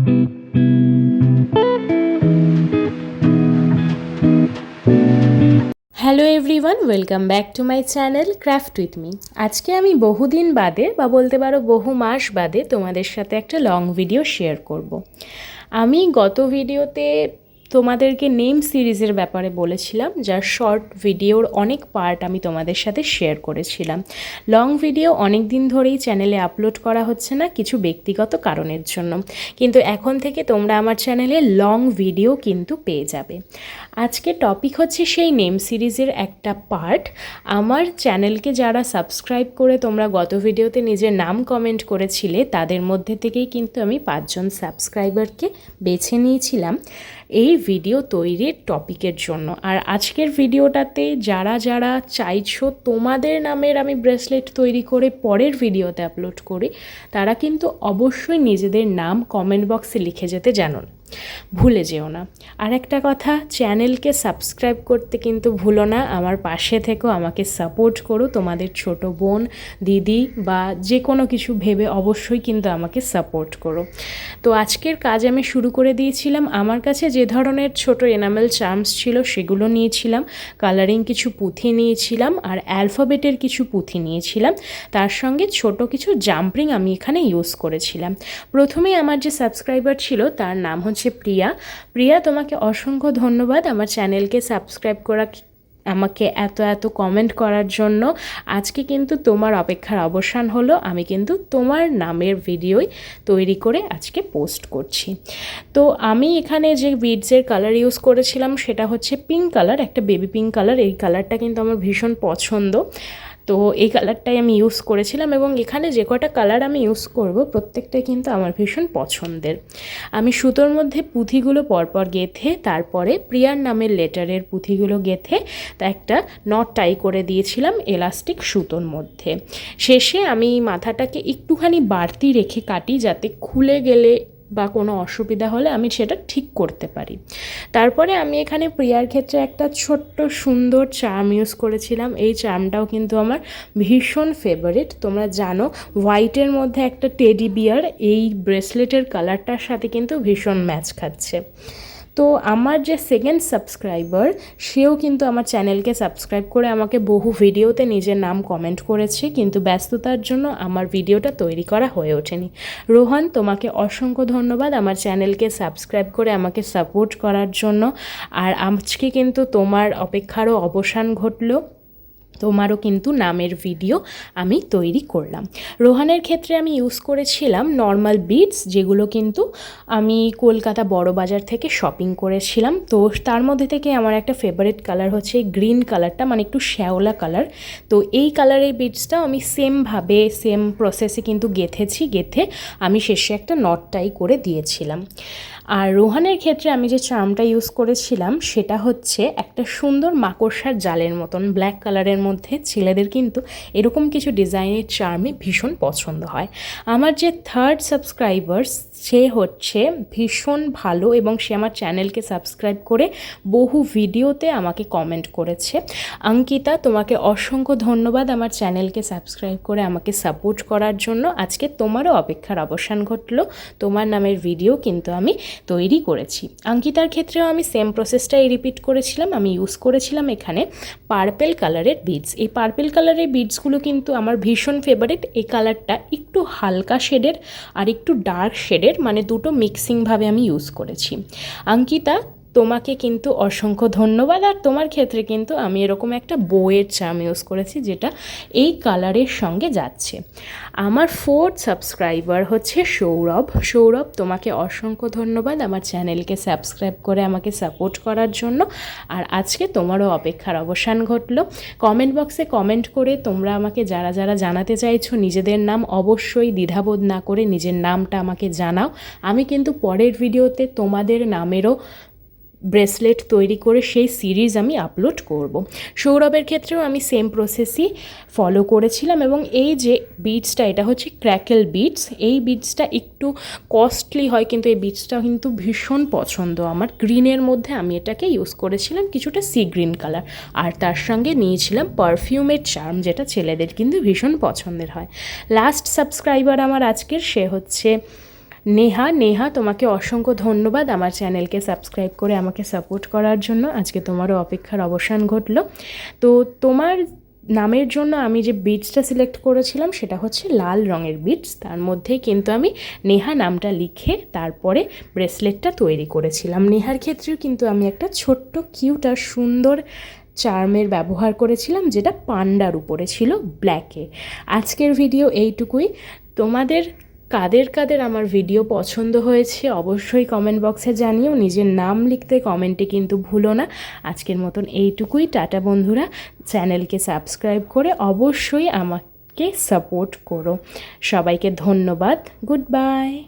Hello everyone, welcome back to my channel craft with me. আজকে আমি বহুদিন বাদে বা বলতে পারো বহু মাস বাদে তোমাদের সাথে একটা লং ভিডিও শেয়ার করব। আমি গত ভিডিওতে তোমাদেরকে নেম সিরিজের ব্যাপারে বলেছিলাম, যার শর্ট ভিডিওর অনেক পার্ট আমি তোমাদের সাথে শেয়ার করেছিলাম। লং ভিডিও অনেক দিন ধরেই চ্যানেলে আপলোড করা হচ্ছে না কিছু ব্যক্তিগত কারণের জন্য, কিন্তু এখন থেকে তোমরা আমার চ্যানেলে লং ভিডিও কিন্তু পেয়ে যাবে। আজকে টপিক হচ্ছে সেই নেম সিরিজের একটা পার্ট। আমার চ্যানেলকে যারা সাবস্ক্রাইব করে তোমরা গত ভিডিওতে নিজের নাম কমেন্ট করেছিলে, তাদের মধ্যে থেকেই কিন্তু আমি 5 জন সাবস্ক্রাইবারকে বেছে নিয়েছিলাম এই ভিডিও তৈরির টপিকের জন্য। আর আজকের ভিডিওটাতে যারা যারা চাইছো তোমাদের নামের আমি ব্রেসলেট তৈরি করে পরের ভিডিওতে আপলোড করি, তারা কিন্তু অবশ্যই নিজেদের নাম কমেন্ট বক্সে লিখে যেতে জানো না, ভুলে যেও না। আর একটা কথা, চ্যানেলকে সাবস্ক্রাইব করতে কিন্তু ভুলো না। আমার পাশে থেকেও আমাকে সাপোর্ট করো, তোমাদের ছোট বোন, দিদি বা যে কোনো কিছু ভেবে অবশ্যই কিন্তু আমাকে সাপোর্ট করো। তো আজকের কাজ আমি শুরু করে দিয়েছিলাম। আমার কাছে যে ধরনের ছোট এনামেল চার্মস ছিল সেগুলো নিয়েছিলাম, কালারিং কিছু পুঁথি নিয়েছিলাম, আর অ্যালফাবেটের কিছু পুঁথি নিয়েছিলাম। তার সঙ্গে ছোট কিছু জাম্পরিং আমি এখানে ইউজ করেছিলাম। প্রথমেই আমার যে সাবস্ক্রাইবার ছিল তার নাম হচ্ছে প্রিয়া, তোমাকে অসংখ্য ধন্যবাদ আমার চ্যানেলকে সাবস্ক্রাইব করা, আমাকে এত এত কমেন্ট করার জন্য। আজকে কিন্তু তোমার অপেক্ষার অবসান হলো, আমি কিন্তু তোমার নামের ভিডিওই তৈরি করে আজকে পোস্ট করছি। তো আমি এখানে যে বিডসের কালার ইউজ করেছিলাম সেটা হচ্ছে পিঙ্ক কালার, একটা বেবি পিঙ্ক কালার। এই কালারটা কিন্তু আমার ভীষণ পছন্দ, তো এই কালারটাই আমি ইউজ করেছিলাম। এবং এখানে যে কটা কালার আমি ইউজ করব প্রত্যেকটাই কিন্তু আমার ভীষণ পছন্দের। আমি সুতোর মধ্যে পুঁথিগুলো পরপর গেঁথে, তারপরে প্রিয়ার নামের লেটারের পুঁথিগুলো গেঁথে তা একটা নট টাই করে দিয়েছিলাম এলাস্টিক সুতোর মধ্যে। শেষে আমি মাথাটাকে একটুখানি বাড়তি রেখে কাটি, যাতে খুলে গেলে বা কোনো অসুবিধা হলে আমি সেটা ঠিক করতে পারি। তারপরে আমি এখানে প্রিয়ার ক্ষেত্রে একটা ছোট্ট সুন্দর চার্ম ইউজ করেছিলাম। এই চার্মটাও কিন্তু আমার ভীষণ ফেভারিট। তোমরা জানো হোয়াইটের মধ্যে একটা টেডি বিয়ার এই ব্রেসলেটের কালারটার সাথে কিন্তু ভীষণ ম্যাচ খাচ্ছে। তো আমার যে সেকেন্ড সাবস্ক্রাইবার, সেও কিন্তু আমার চ্যানেলকে সাবস্ক্রাইব করে আমাকে বহু ভিডিওতে নিজের নাম কমেন্ট করেছে, কিন্তু ব্যস্ততার জন্য আমার ভিডিওটা তৈরি করা হয়ে ওঠেনি। রোহন, তোমাকে অসংখ্য ধন্যবাদ আমার চ্যানেলকে সাবস্ক্রাইব করে আমাকে সাপোর্ট করার জন্য। আর আজকে কিন্তু তোমার অপেক্ষারও অবসান ঘটলো, তোমারও কিন্তু নামের ভিডিও আমি তৈরি করলাম। রোহানের ক্ষেত্রে আমি ইউজ করেছিলাম নর্মাল বিডস, যেগুলো কিন্তু আমি কলকাতা বড় বাজার থেকে শপিং করেছিলাম। তো তার মধ্যে থেকে আমার একটা ফেভারিট কালার হচ্ছে এই গ্রিন কালারটা, মানে একটু শ্যাওলা কালার। তো এই কালারের বিডসটাও আমি সেমভাবে সেম প্রসেসে কিন্তু গেঁথে আমি শেষে একটা নট টাই করে দিয়েছিলাম। আর রোহানের ক্ষেত্রে আমি যে চার্মটা ইউজ করেছিলাম সেটা হচ্ছে একটা সুন্দর মাকড়সার জালের মতন ব্ল্যাক কালারের মধ্যে। ছেলেদের কিন্তু এরকম কিছু ডিজাইনের চার্মই ভীষণ পছন্দ হয়। আমার যে থার্ড সাবস্ক্রাইবার, সে হচ্ছে ভীষণ ভালো এবং সে আমার চ্যানেলকে সাবস্ক্রাইব করে বহু ভিডিওতে আমাকে কমেন্ট করেছে। অঙ্কিতা, তোমাকে অসংখ্য ধন্যবাদ আমার চ্যানেলকে সাবস্ক্রাইব করে আমাকে সাপোর্ট করার জন্য। আজকে তোমারও অপেক্ষার অবসান ঘটলো, তোমার নামের ভিডিও কিন্তু আমি তৈরি করেছি। অঙ্কিতার ক্ষেত্রেও আমি সেম প্রসেসটাই রিপিট করেছিলাম। আমি ইউজ করেছিলাম এখানে পার্পেল কালারের বিডস। এই পার্পেল কালারের বিডসগুলো কিন্তু আমার ভীষণ ফেভারিট। এই কালারটা একটু হালকা শেডের আর একটু ডার্ক শেডের, মানে দুটো মিক্সিংভাবে আমি ইউজ করেছি। অঙ্কিতা, তোমাকে কিন্তু অসংখ্য ধন্যবাদ। আর তোমার ক্ষেত্রে কিন্তু আমি এরকম একটা বউয়ের চার্ম ইউজ করেছি, যেটা এই কালারের সঙ্গে যাচ্ছে। আমার ফোর্থ সাবস্ক্রাইবার হচ্ছে সৌরভ, তোমাকে অসংখ্য ধন্যবাদ আমার চ্যানেলকে সাবস্ক্রাইব করে আমাকে সাপোর্ট করার জন্য। আর আজকে তোমারও অপেক্ষার অবসান ঘটলো। কমেন্ট বক্সে কমেন্ট করে তোমরা আমাকে যারা যারা জানাতে চাইছো নিজেদের নাম, অবশ্যই দ্বিধাবোধ না করে নিজের নামটা আমাকে জানাও। আমি কিন্তু পরের ভিডিওতে তোমাদের নামেরও ব্রেসলেট তৈরি করে সেই সিরিজ আমি আপলোড করব। সৌরভের ক্ষেত্রেও আমি সেম প্রসেসই ফলো করেছিলাম। এবং এই যে বিডসটা, এটা হচ্ছে ক্র্যাকেল বিডস। এই বিডসটা একটু কস্টলি হয়, কিন্তু এই বিডসটা কিন্তু ভীষণ পছন্দ আমার। গ্রিনের মধ্যে আমি এটাকে ইউজ করেছিলাম, কিছুটা সি গ্রিন কালার। আর তার সঙ্গে নিয়েছিলাম পারফিউমের চার্ম, যেটা ছেলেদের কিন্তু ভীষণ পছন্দের হয়। লাস্ট সাবস্ক্রাইবার আমার আজকের, সে হচ্ছে নেহা। নেহা, তোমাকে অসংখ্য ধন্যবাদ আমার চ্যানেলকে সাবস্ক্রাইব করে আমাকে সাপোর্ট করার জন্য। আজকে তোমারও অপেক্ষার অবসান ঘটলো। তো তোমার নামের জন্য আমি যে বিটসটা সিলেক্ট করেছিলাম সেটা হচ্ছে লাল রঙের বিটস, তার মধ্যেই কিন্তু আমি নেহা নামটা লিখে তারপরে ব্রেসলেটটা তৈরি করেছিলাম। নেহার ক্ষেত্রেও কিন্তু আমি একটা ছোট্ট কিউট আর সুন্দর চার্মের ব্যবহার করেছিলাম, যেটা পান্ডার উপরে ছিল ব্ল্যাকে। আজকের ভিডিও এইটুকুই। তোমাদের কাদের কাদের আমার ভিডিও পছন্দ হয়েছে অবশ্যই কমেন্ট বক্সে জানিও। নিজের নাম লিখতে কমেন্টে কিন্তু ভুলো না। আজকের মতন এইটুকুই। টাটা বন্ধুরা। চ্যানেলকে সাবস্ক্রাইব করে অবশ্যই আমাকে সাপোর্ট করো। সবাইকে ধন্যবাদ। Good bye.